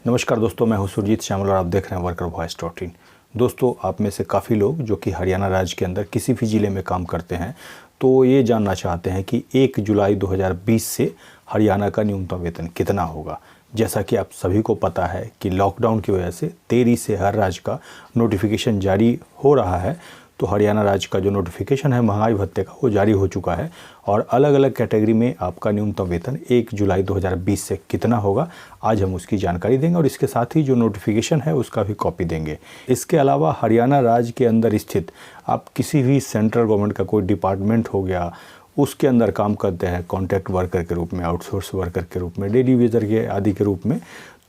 नमस्कार दोस्तों, मैं हूं सुरजीत श्यामल और आप देख रहे हैं वर्कर वॉइस डॉट इन। दोस्तों, आप में से काफ़ी लोग जो कि हरियाणा राज्य के अंदर किसी भी ज़िले में काम करते हैं तो ये जानना चाहते हैं कि 1 जुलाई 2020 से हरियाणा का न्यूनतम वेतन कितना होगा। जैसा कि आप सभी को पता है कि लॉकडाउन की वजह से देरी से हर राज्य का नोटिफिकेशन जारी हो रहा है, तो हरियाणा राज्य का जो नोटिफिकेशन है महंगाई भत्ते का वो जारी हो चुका है और अलग अलग कैटेगरी में आपका न्यूनतम वेतन 1 जुलाई 2020 से कितना होगा, आज हम उसकी जानकारी देंगे और इसके साथ ही जो नोटिफिकेशन है उसका भी कॉपी देंगे। इसके अलावा हरियाणा राज्य के अंदर स्थित आप किसी भी सेंट्रल गवर्नमेंट का कोई डिपार्टमेंट हो गया, उसके अंदर काम करते हैं कॉन्ट्रैक्ट वर्कर के रूप में, आउटसोर्स वर्कर के रूप में, डेली वेजर के आदि के रूप में,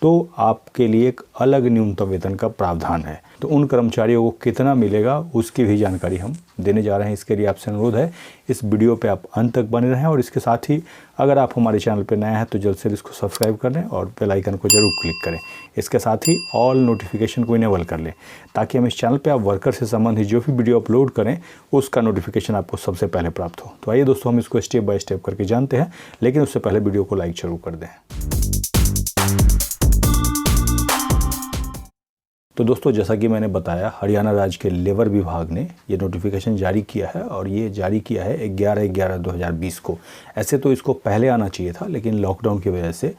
तो आपके लिए एक अलग न्यूनतम वेतन का प्रावधान है। तो उन कर्मचारियों को कितना मिलेगा उसकी भी जानकारी हम देने जा रहे हैं। इसके लिए आपसे अनुरोध है इस वीडियो पे आप अंत तक बने रहें और इसके साथ ही अगर आप हमारे चैनल पे नए हैं तो जल्द से जल्द इसको सब्सक्राइब कर लें और बेल आइकन को जरूर क्लिक करें। इसके साथ ही ऑल नोटिफिकेशन को इनेबल कर लें ताकि हम इस चैनल पर आप वर्कर से संबंधित जो भी वीडियो अपलोड करें उसका नोटिफिकेशन आपको सबसे पहले प्राप्त हो। तो आइए दोस्तों, हम इसको स्टेप बाय स्टेप करके जानते हैं, लेकिन उससे पहले वीडियो को लाइक जरूर कर दें। तो दोस्तों, जैसा कि मैंने बताया, हरियाणा राज्य के लेबर विभाग ने ये नोटिफिकेशन जारी किया है और ये जारी किया है 11/11/2020 को। ऐसे तो इसको पहले आना चाहिए था, लेकिन लॉकडाउन की वजह से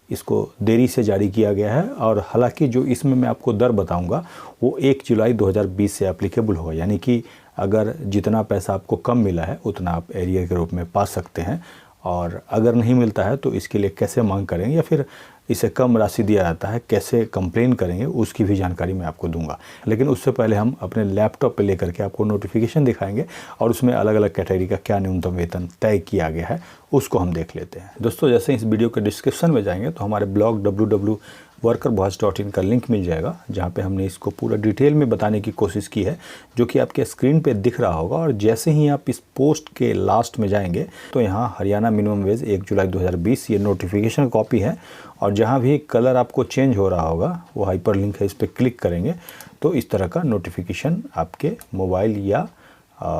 इसको देरी से जारी किया गया है। और हालांकि जो इसमें मैं आपको दर बताऊंगा वो 1 जुलाई 2020 से एप्लीकेबल होगा, यानी कि अगर जितना पैसा आपको कम मिला है उतना आप एरियर के रूप में पा सकते हैं, और अगर नहीं मिलता है तो इसके लिए कैसे मांग करेंगे या फिर इसे कम राशि दिया जाता है कैसे कंप्लेन करेंगे उसकी भी जानकारी मैं आपको दूंगा। लेकिन उससे पहले हम अपने लैपटॉप पे लेकर के आपको नोटिफिकेशन दिखाएंगे और उसमें अलग अलग कैटेगरी का क्या न्यूनतम वेतन तय किया गया है उसको हम देख लेते हैं। दोस्तों, जैसे इस वीडियो के डिस्क्रिप्शन में जाएंगे तो हमारे ब्लॉग www.workervoice.in का लिंक मिल जाएगा, जहाँ पे हमने इसको पूरा डिटेल में बताने की कोशिश की है, जो कि आपके स्क्रीन पे दिख रहा होगा। और जैसे ही आप इस पोस्ट के लास्ट में जाएंगे तो यहाँ हरियाणा मिनिमम वेज 1 जुलाई 2020 ये नोटिफिकेशन कॉपी है, और जहाँ भी कलर आपको चेंज हो रहा होगा वो हाइपर लिंक है, इस पर क्लिक करेंगे तो इस तरह का नोटिफिकेशन आपके मोबाइल या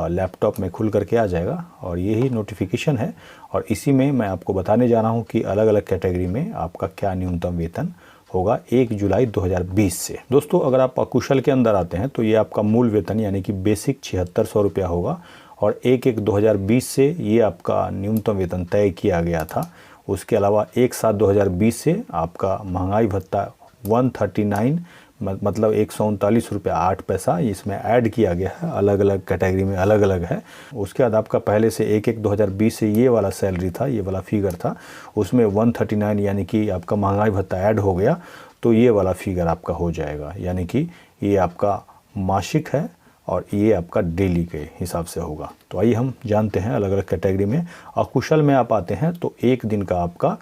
लैपटॉप में खुल करके आ जाएगा। और यही नोटिफिकेशन है और इसी में मैं आपको बताने जा रहा हूँ कि अलग अलग कैटेगरी में आपका क्या न्यूनतम वेतन होगा 1 जुलाई 2020 से। दोस्तों, अगर आप अकुशल के अंदर आते हैं तो ये आपका मूल वेतन यानी कि बेसिक 7600 रुपया होगा, और 1/1/2020 से ये आपका न्यूनतम वेतन तय किया गया था। उसके अलावा 1/7/2020 से आपका महंगाई भत्ता 139 मतलब 139 रुपया 8 पैसा इसमें ऐड किया गया है, अलग अलग कैटेगरी में अलग अलग है। उसके बाद आपका पहले से 1/1/2020 से ये वाला सैलरी था, ये वाला फिगर था, उसमें 139 यानी कि आपका महंगाई भत्ता ऐड हो गया तो ये वाला फिगर आपका हो जाएगा, यानी कि ये आपका मासिक है और ये आपका डेली के हिसाब से होगा। तो आइए हम जानते हैं अलग अलग कैटेगरी में। अकुशल में आप आते हैं तो एक दिन का आपका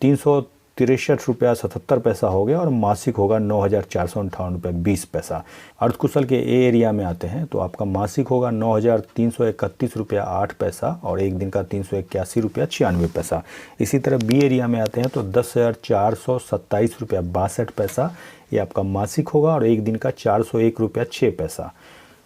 363 रुपया 77 पैसा हो गया और मासिक होगा 9458 रुपये 20 पैसा। अर्धकुशल के ए एरिया में आते हैं तो आपका मासिक होगा 9331 रुपया 8 पैसा और एक दिन का 381 रुपया 96 पैसा। इसी तरह बी एरिया में आते हैं तो 10,427 रुपया 62 पैसा ये आपका मासिक होगा और एक दिन का 401 रुपया 6 पैसा।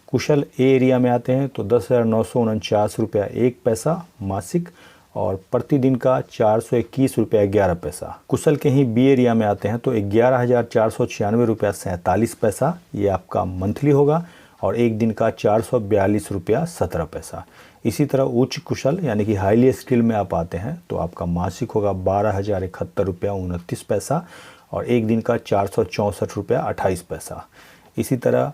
कुशल ए एरिया में आते हैं तो 10,949 रुपया 1 पैसा मासिक और प्रतिदिन का 421 रुपया 11 पैसा। कुशल के ही बी एरिया में आते हैं तो 11,496 रुपया 47 पैसा ये आपका मंथली होगा और एक दिन का 442 रुपया 17 पैसा। इसी तरह उच्च कुशल यानी कि हाईली स्किल में आप आते हैं तो आपका मासिक होगा 12,071 रुपया 29 पैसा और एक दिन का 464 रुपया 28 पैसा। इसी तरह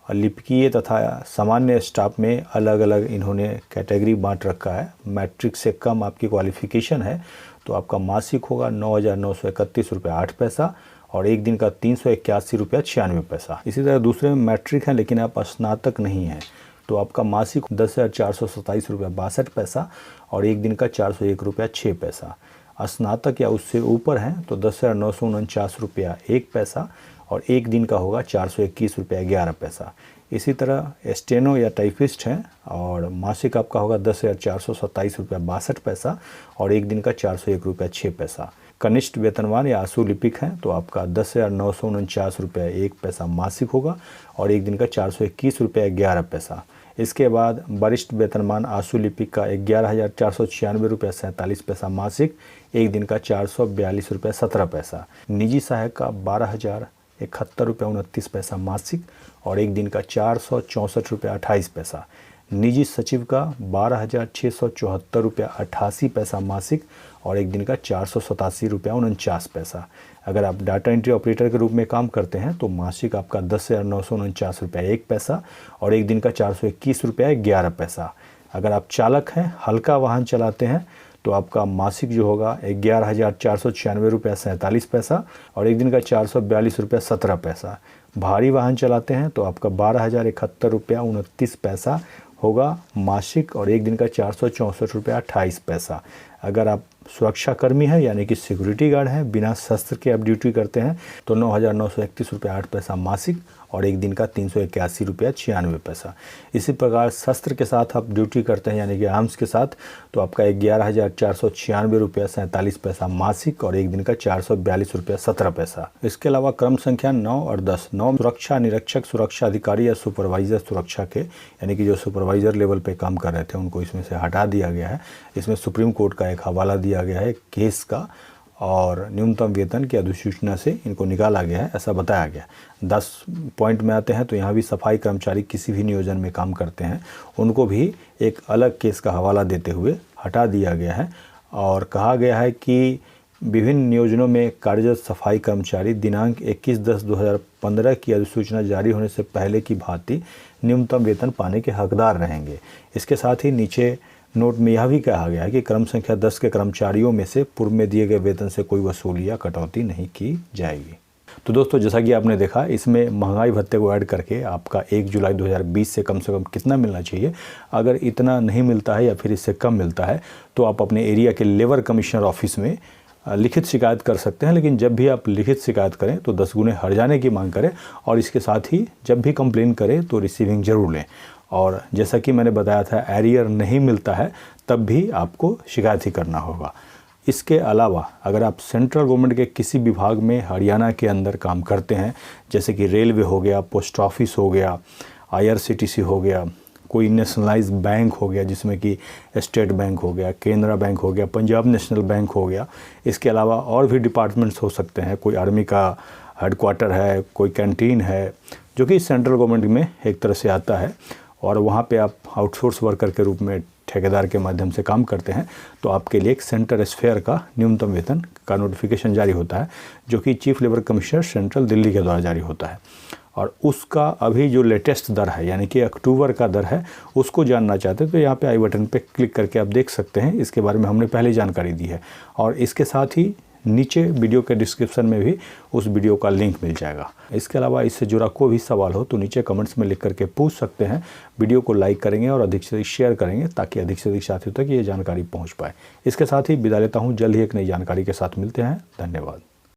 लिपिकीय तथा सामान्य स्टाफ में अलग अलग इन्होंने कैटेगरी बांट रखा है। मैट्रिक से कम आपकी क्वालिफिकेशन है तो आपका मासिक होगा 9,931 रुपया 8 पैसा और एक दिन का 381 रुपया 96 पैसा। इसी तरह दूसरे में मैट्रिक हैं लेकिन आप स्नातक नहीं हैं तो आपका मासिक 10,427 रुपया 62 पैसा और एक दिन का 401 रुपया 6 पैसा। स्नातक या उससे ऊपर हैं तो 10,949 रुपया 1 पैसा और एक दिन का होगा 421 रुपया 11 पैसा। इसी तरह स्टेनो या टाइपिस्ट हैं और मासिक आपका होगा 10,427 रुपया 62 पैसा और एक दिन का 401 रुपया 6 पैसा। कनिष्ठ वेतनवान या आशु लिपिक हैं तो आपका 10,949 रुपया 1 पैसा मासिक होगा और एक दिन का 421 रुपया 11 पैसा। इसके बाद वरिष्ठ वेतनमान आशु लिपिक का 11,496 रुपये 47 पैसा मासिक, एक दिन का 442 रुपये 17 पैसा। निजी सहायक का 12,071 रुपये 29 पैसा मासिक और एक दिन का 464 रुपये 28 पैसा। निजी सचिव का 12,674 रुपये 88 पैसा मासिक और एक दिन का 487 रुपये 49 पैसा। अगर आप डाटा एंट्री ऑपरेटर के रूप में काम करते हैं तो मासिक आपका 10,949 रुपये 1 पैसा और एक दिन का 421 रुपये 11 पैसा। अगर आप चालक हैं, हल्का वाहन चलाते हैं, तो आपका मासिक जो होगा 11,496 रुपये 47 पैसा और एक दिन का 442 रुपये 17 पैसा। भारी वाहन चलाते हैं तो आपका 12,071 रुपये 29 पैसा होगा मासिक और एक दिन का 464 रुपये 28 पैसा। अगर आप सुरक्षाकर्मी हैं यानी कि सिक्योरिटी गार्ड हैं, बिना शस्त्र के आप ड्यूटी करते हैं तो 9,931 रुपये 8 पैसा मासिक और एक दिन का 381 रुपये 96 पैसा। इसी प्रकार शस्त्र के साथ आप ड्यूटी करते हैं यानी कि आर्म्स के साथ तो आपका 11,496 रुपये 47 पैसा मासिक और एक दिन का 442 रुपये 17 पैसा। इसके अलावा क्रम संख्या 9 और 10, 9 सुरक्षा निरीक्षक, सुरक्षा अधिकारी या सुपरवाइजर सुरक्षा के यानी कि जो सुपरवाइजर लेवल पे काम कर रहे थे उनको इसमें से हटा दिया गया है। इसमें सुप्रीम कोर्ट का एक हवाला दिया गया है केस का और न्यूनतम वेतन की अधिसूचना से इनको निकाला गया है, ऐसा बताया गया। 10 पॉइंट में आते हैं तो यहाँ भी सफाई कर्मचारी किसी भी नियोजन में काम करते हैं उनको भी एक अलग केस का हवाला देते हुए हटा दिया गया है और कहा गया है कि विभिन्न नियोजनों में कार्यरत सफाई कर्मचारी दिनांक 21/10/2015 की अधिसूचना जारी होने से पहले की भांति न्यूनतम वेतन पाने के हकदार रहेंगे। इसके साथ ही नीचे नोट में यह भी कहा गया है कि क्रम संख्या 10 के कर्मचारियों में से पूर्व में दिए गए वेतन से कोई वसूली या कटौती नहीं की जाएगी। तो दोस्तों जैसा कि आपने देखा इसमें महंगाई भत्ते को ऐड करके आपका 1 जुलाई 2020 से कम कितना मिलना चाहिए। अगर इतना नहीं मिलता है या फिर इससे कम मिलता है तो आप अपने एरिया के लेबर कमिश्नर ऑफिस में लिखित शिकायत कर सकते हैं। लेकिन जब भी आप लिखित शिकायत करें तो 10 गुने हर्जाने की मांग करें और इसके साथ ही जब भी कंप्लेन करें तो रिसीविंग ज़रूर लें। और जैसा कि मैंने बताया था एरियर नहीं मिलता है तब भी आपको शिकायत ही करना होगा। इसके अलावा अगर आप सेंट्रल गवर्नमेंट के किसी विभाग में हरियाणा के अंदर काम करते हैं जैसे कि रेलवे हो गया, पोस्ट ऑफिस हो गया, IRCTC हो गया, कोई नेशनलाइज बैंक हो गया जिसमें कि स्टेट बैंक हो गया, केनरा बैंक हो गया, पंजाब नेशनल बैंक हो गया, इसके अलावा और भी डिपार्टमेंट्स हो सकते हैं, कोई आर्मी का हेडक्वार्टर है, कोई कैंटीन है जो कि सेंट्रल गवर्नमेंट में एक तरह से आता है और वहाँ पे आप आउटसोर्स वर्कर के रूप में ठेकेदार के माध्यम से काम करते हैं तो आपके लिए एक सेंटर स्फेयर का न्यूनतम वेतन का नोटिफिकेशन जारी होता है जो कि chief labour commissioner central Delhi के द्वारा जारी होता है और उसका अभी जो लेटेस्ट दर है यानी कि अक्टूबर का दर है उसको जानना चाहते हैं तो यहाँ पे आई बटन पे क्लिक करके आप देख सकते हैं। इसके बारे में हमने पहले जानकारी दी है और इसके साथ ही नीचे वीडियो के डिस्क्रिप्शन में भी उस वीडियो का लिंक मिल जाएगा। इसके अलावा इससे जुड़ा कोई भी सवाल हो तो नीचे कमेंट्स में लिख करके पूछ सकते हैं। वीडियो को लाइक करेंगे और अधिक से अधिक शेयर करेंगे ताकि अधिक से अधिक साथियों तक ये जानकारी पहुंच पाए। इसके साथ ही विदा लेता हूं, जल्द ही एक नई जानकारी के साथ मिलते हैं। धन्यवाद।